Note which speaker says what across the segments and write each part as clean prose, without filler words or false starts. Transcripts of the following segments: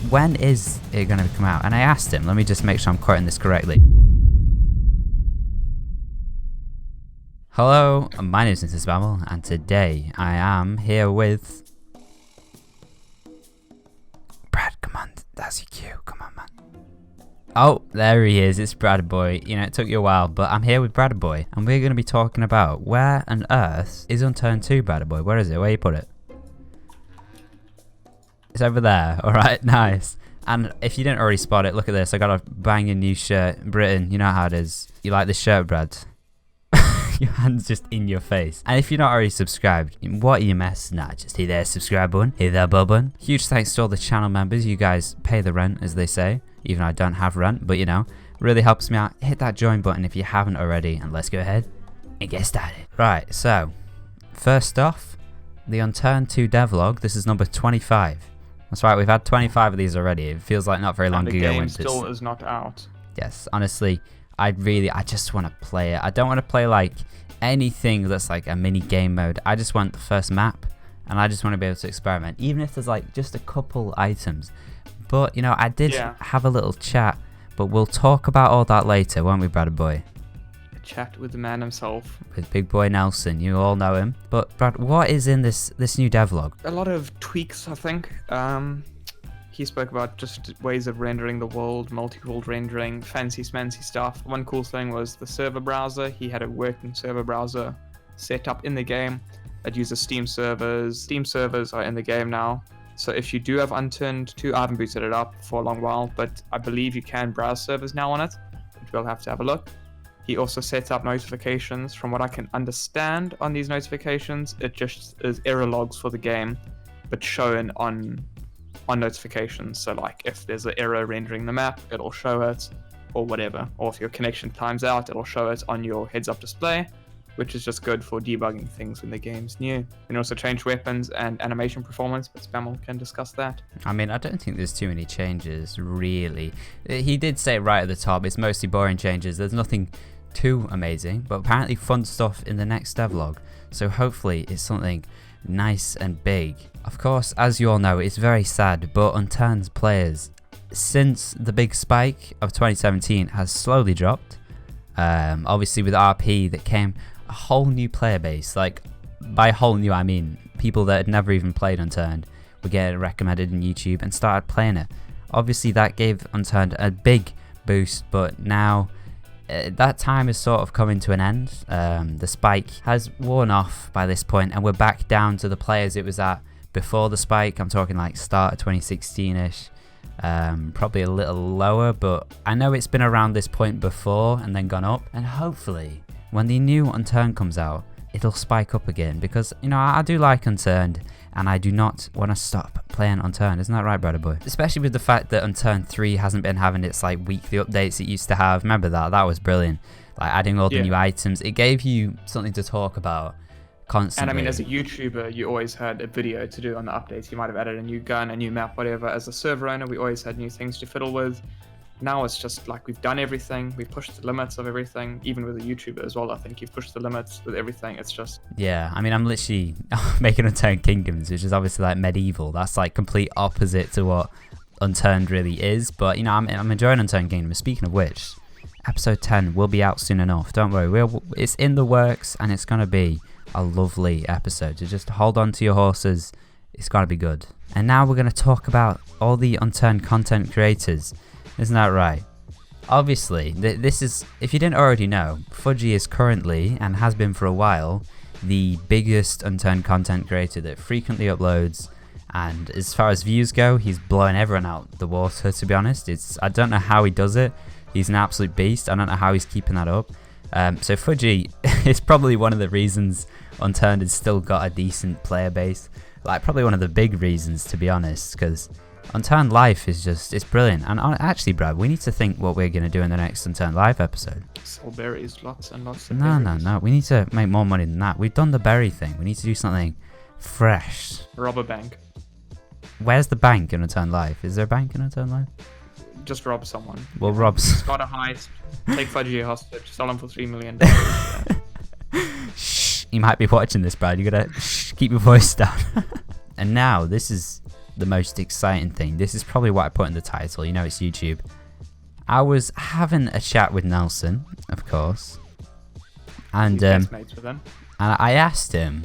Speaker 1: when is it going to come out? And I asked him, let me just make sure I'm quoting this correctly. Hello, my name is MrSpaml, and today I am here with Brad. Come on, that's your cue. Come on, man. Oh, there he is. It's Brad Boy. You know, it took you a while, but I'm here with Brad Boy, and we're going to be talking about where on earth is Unturned 2, Brad Boy. Where is it? Where you put it? It's over there. All right, nice. And if you didn't already spot it, look at this. I got a banging new shirt. Britain, you know how it is. You like this shirt, Brad? Your hand's just in your face. And if you're not already subscribed, what are you messing at? Just hit that subscribe button, hit that bell button. Huge thanks to all the channel members. You guys pay the rent, as they say. Even though I don't have rent, but you know, really helps me out. Hit that join button if you haven't already, and let's go ahead and get started. Right, so first off, the Unturned 2 devlog. This is number 25. That's right, we've had 25 of these already. It feels like not very long ago.
Speaker 2: The game still is not out.
Speaker 1: Yes, honestly, I just want to play it. I don't want to play like anything that's like a mini game mode. I just want the first map, and I just want to be able to experiment, even if there's like just a couple items. But, you know, I did have a little chat, but we'll talk about all that later, won't we, Brad Boy?
Speaker 2: A chat with the man himself.
Speaker 1: With Big Boy Nelson, you all know him. But, Brad, what is in this new devlog?
Speaker 2: A lot of tweaks, I think. He spoke about just ways of rendering the world, multi-world rendering, fancy smancy stuff. One cool thing was the server browser. He had a working server browser set up in the game that uses Steam servers. Steam servers are in the game now. So if you do have Unturned 2, I haven't booted it up for a long while, but I believe you can browse servers now on it, which we'll have to have a look. He also set up notifications. From what I can understand on these notifications, it just is error logs for the game, but shown on notifications. So like if there's an error rendering the map, it'll show it, or whatever. Or if your connection times out, it'll show it on your heads-up display, which is just good for debugging things when the game's new. You can also change weapons and animation performance, but Spaml can discuss that.
Speaker 1: I mean, I don't think there's too many changes, really. He did say right at the top, it's mostly boring changes. There's nothing too amazing, but apparently fun stuff in the next devlog. So hopefully it's something nice and big. Of course, as you all know, it's very sad, but Unturned's players, since the big spike of 2017, has slowly dropped. Obviously with RP that came a whole new player base. Like, by whole new I mean people that had never even played Unturned were getting recommended in YouTube and started playing it. Obviously that gave Unturned a big boost, but now that time is sort of coming to an end. The spike has worn off by this point, and we're back down to the players it was at before the spike. I'm talking like start of 2016ish. Probably a little lower, but I know it's been around this point before and then gone up, and hopefully when the new Unturned comes out, it'll spike up again, because, you know, I do like Unturned, and I do not want to stop playing Unturned. Isn't that right, Brother Boy? Especially with the fact that Unturned 3 hasn't been having its, like, weekly updates it used to have. Remember that? That was brilliant. Like, adding all the new items. It gave you something to talk about constantly.
Speaker 2: And I mean, as a YouTuber, you always had a video to do on the updates. You might have added a new gun, a new map, whatever. As a server owner, we always had new things to fiddle with. Now it's just like we've done everything. We've pushed the limits of everything. Even with a YouTuber as well, I think you've pushed the limits with everything. It's just...
Speaker 1: Yeah, I mean, I'm literally making Unturned Kingdoms, which is obviously like medieval. That's like complete opposite to what Unturned really is. But, you know, I'm enjoying Unturned Kingdoms. Speaking of which, episode 10 will be out soon enough. Don't worry. It's in the works, and it's going to be a lovely episode. So just hold on to your horses. It's going to be good. And now we're going to talk about all the Unturned content creators. Isn't that right? Obviously, this is, if you didn't already know, Fudgy is currently, and has been for a while, the biggest Unturned content creator that frequently uploads, and as far as views go, he's blowing everyone out the water, to be honest. I don't know how he does it. He's an absolute beast. I don't know how he's keeping that up. So Fudgy is probably one of the reasons Unturned has still got a decent player base. Like, probably one of the big reasons, to be honest, because Unturned Life is just, it's brilliant. And actually, Brad, we need to think what we're going to do in the next Unturned Life episode.
Speaker 2: Sell berries, lots and lots of
Speaker 1: berries. No. We need to make more money than that. We've done the berry thing. We need to do something fresh.
Speaker 2: Rob a bank.
Speaker 1: Where's the bank in Unturned Life? Is there a bank in Unturned Life?
Speaker 2: Just rob someone.
Speaker 1: Well, rob...
Speaker 2: Start a heist, take Fudgy hostage, sell him for $3 million.
Speaker 1: Shh, you might be watching this, Brad. You gotta keep your voice down. And now, this is the most exciting thing. This is probably what I put in the title. You know, it's YouTube. I was having a chat with Nelson, of course, and
Speaker 2: Mates with him.
Speaker 1: and I asked him,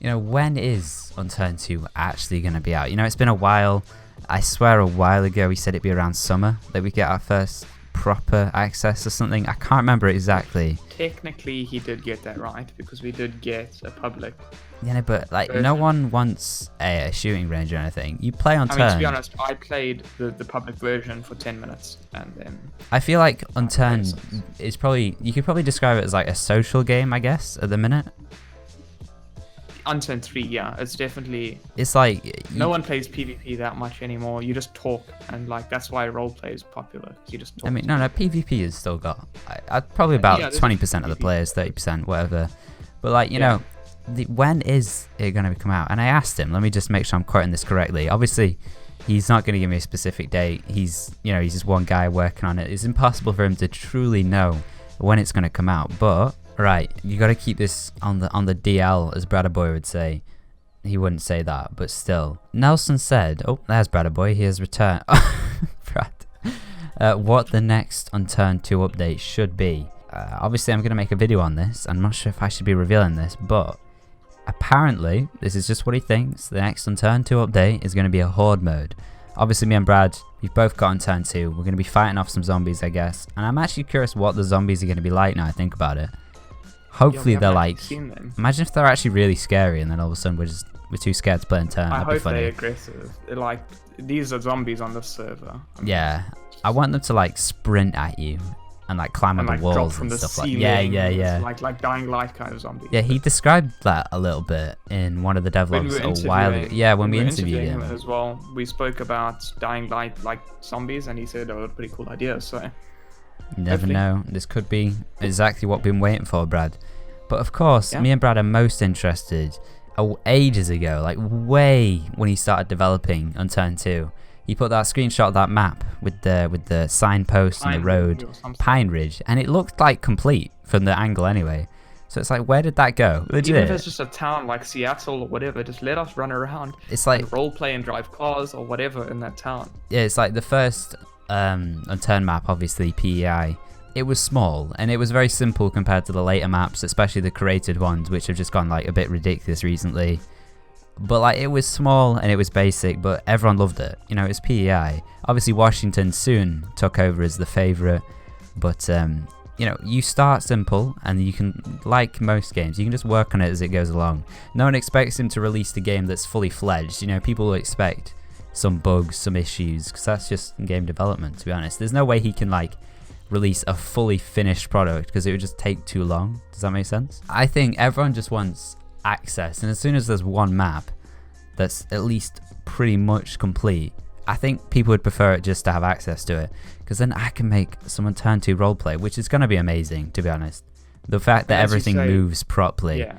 Speaker 1: you know, when is Unturned 2 actually going to be out? You know, it's been a while. I swear a while ago he said it'd be around summer that we get our first proper access or something. I can't remember exactly.
Speaker 2: Technically, he did get that right because we did get a public.
Speaker 1: Yeah, but like
Speaker 2: version.
Speaker 1: no one wants a shooting range or anything. You play Unturned.
Speaker 2: I mean, to be honest, I played the public version for 10 minutes and then.
Speaker 1: I feel like Unturned is probably, you could probably describe it as like a social game, I guess, at the minute.
Speaker 2: Unturned 3, yeah, it's definitely.
Speaker 1: It's like
Speaker 2: No one plays PvP that much anymore. You just talk, and like that's why roleplay is popular. You just talk.
Speaker 1: I mean, no, PvP has still got probably about 20% of the players, 30%, whatever. But like, you know, when is it going to come out? And I asked him. Let me just make sure I'm quoting this correctly. Obviously, he's not going to give me a specific date. He's just one guy working on it. It's impossible for him to truly know when it's going to come out. But right, you got to keep this on the DL, as Bradderboy would say. He wouldn't say that, but still. Nelson said, oh, there's Bradderboy. He has returned. Brad. What the next Unturned 2 update should be. Obviously, I'm going to make a video on this. I'm not sure if I should be revealing this, but apparently, this is just what he thinks. The next Unturned 2 update is going to be a horde mode. Obviously, me and Brad, we've both got Unturned 2. We're going to be fighting off some zombies, I guess. And I'm actually curious what the zombies are going to be like now I think about it. Hopefully they're like, imagine if they're actually really scary and then all of a sudden we're too scared to play Unturned.
Speaker 2: I
Speaker 1: That'd be
Speaker 2: hope
Speaker 1: funny.
Speaker 2: they're aggressive. Like, these are zombies on this server.
Speaker 1: Yeah, I want them to like sprint at you and like climb on the walls
Speaker 2: drop from
Speaker 1: and
Speaker 2: the
Speaker 1: stuff like
Speaker 2: ceiling.
Speaker 1: yeah.
Speaker 2: Like Dying Light kind of zombies.
Speaker 1: Yeah, he described that a little bit in one of the devlogs a while ago. Yeah, when we interviewed him
Speaker 2: as well, we spoke about Dying Light like zombies, and he said, "Oh, a pretty cool idea." So
Speaker 1: you never know. This could be exactly what we've been waiting for, Brad. But of course, me and Brad are most interested. Ages ago, like way when he started developing Unturned 2, he put that screenshot of that map with the signpost and the road, Pine Ridge, and it looked like complete from the angle anyway. So it's like, where did that go? Legit.
Speaker 2: Even if it's just a town like Seattle or whatever, just let us run around.
Speaker 1: It's like
Speaker 2: roleplay and drive cars or whatever in that town.
Speaker 1: Yeah, it's like the first Unturned map, obviously PEI. It was small and it was very simple compared to the later maps, especially the created ones, which have just gone like a bit ridiculous recently. But like, it was small and it was basic, but everyone loved it. You know, it was PEI. Obviously, Washington soon took over as the favorite, but you know, you start simple and you can, like most games, you can just work on it as it goes along. No one expects him to release the game that's fully fledged. You know, people will expect some bugs, some issues, because that's just game development, to be honest. There's no way he can like release a fully finished product because it would just take too long. Does that make sense? I think everyone just wants access, and as soon as there's one map that's at least pretty much complete, I think people would prefer it just to have access to it, because then I can make some Unturned 2 roleplay, which is going to be amazing, to be honest. The fact that everything moves properly,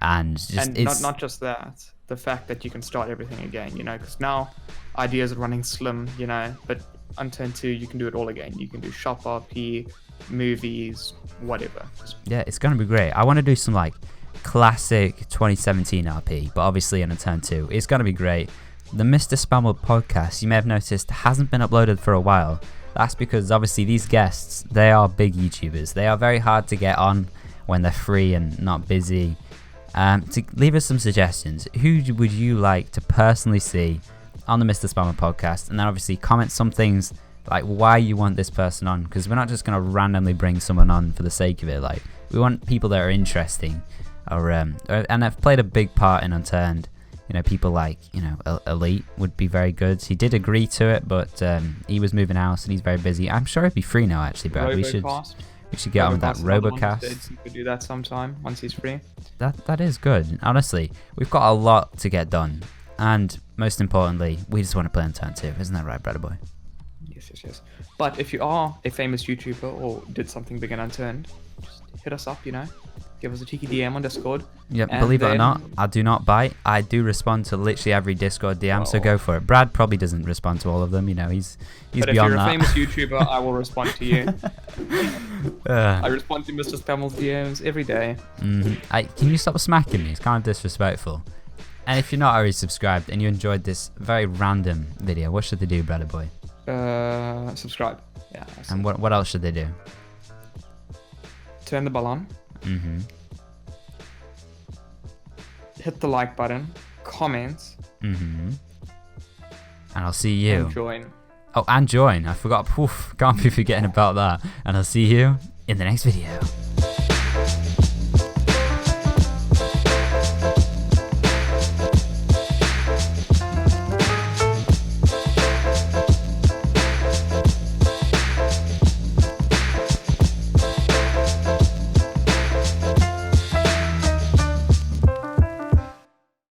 Speaker 1: and just it's
Speaker 2: not just that, the fact that you can start everything again, you know, because now ideas are running slim, you know, but Unturned 2, you can do it all again. You can do shop RP, movies, whatever.
Speaker 1: Yeah, it's going to be great. I want to do some like classic 2017 RP, but obviously in Unturned 2. It's going to be great. The MrSpaml podcast, you may have noticed, hasn't been uploaded for a while. That's because obviously these guests, they are big YouTubers. They are very hard to get on when they're free and not busy. To leave us some suggestions, who would you like to personally see on the MrSpaml podcast? And then obviously comment some things like why you want this person on, because we're not just going to randomly bring someone on for the sake of it. Like, we want people that are interesting and have played a big part in Unturned. You know, people like, you know, Elite would be very good. He did agree to it, but he was moving house and he's very busy. I'm sure he'd be free now, actually, Brad. We should get on with that Robocast.
Speaker 2: You could do that sometime once he's free.
Speaker 1: That is good. Honestly, we've got a lot to get done. And most importantly, we just want to play Unturned 2. Isn't that right, Brother Boy?
Speaker 2: Yes. But if you are a famous YouTuber or did something big and Unturned, just hit us up, you know. Give us a cheeky DM on Discord.
Speaker 1: Yep, believe it or not, I do not bite. I do respond to literally every Discord DM, so go for it. Brad probably doesn't respond to all of them, you know, he's
Speaker 2: but
Speaker 1: beyond that.
Speaker 2: But if you're a famous YouTuber, I will respond to you. I respond to MrSpaml's DMs every day.
Speaker 1: Can you stop smacking me? It's kind of disrespectful. And if you're not already subscribed and you enjoyed this very random video, what should they do, brother boy?
Speaker 2: Subscribe. Yeah.
Speaker 1: And what else should they do?
Speaker 2: Turn the bell on.
Speaker 1: Mm-hmm.
Speaker 2: Hit the like button. Comment.
Speaker 1: Mm-hmm. And I'll see you.
Speaker 2: And join.
Speaker 1: Oh, and join. I forgot. Poof, can't be forgetting about that. And I'll see you in the next video.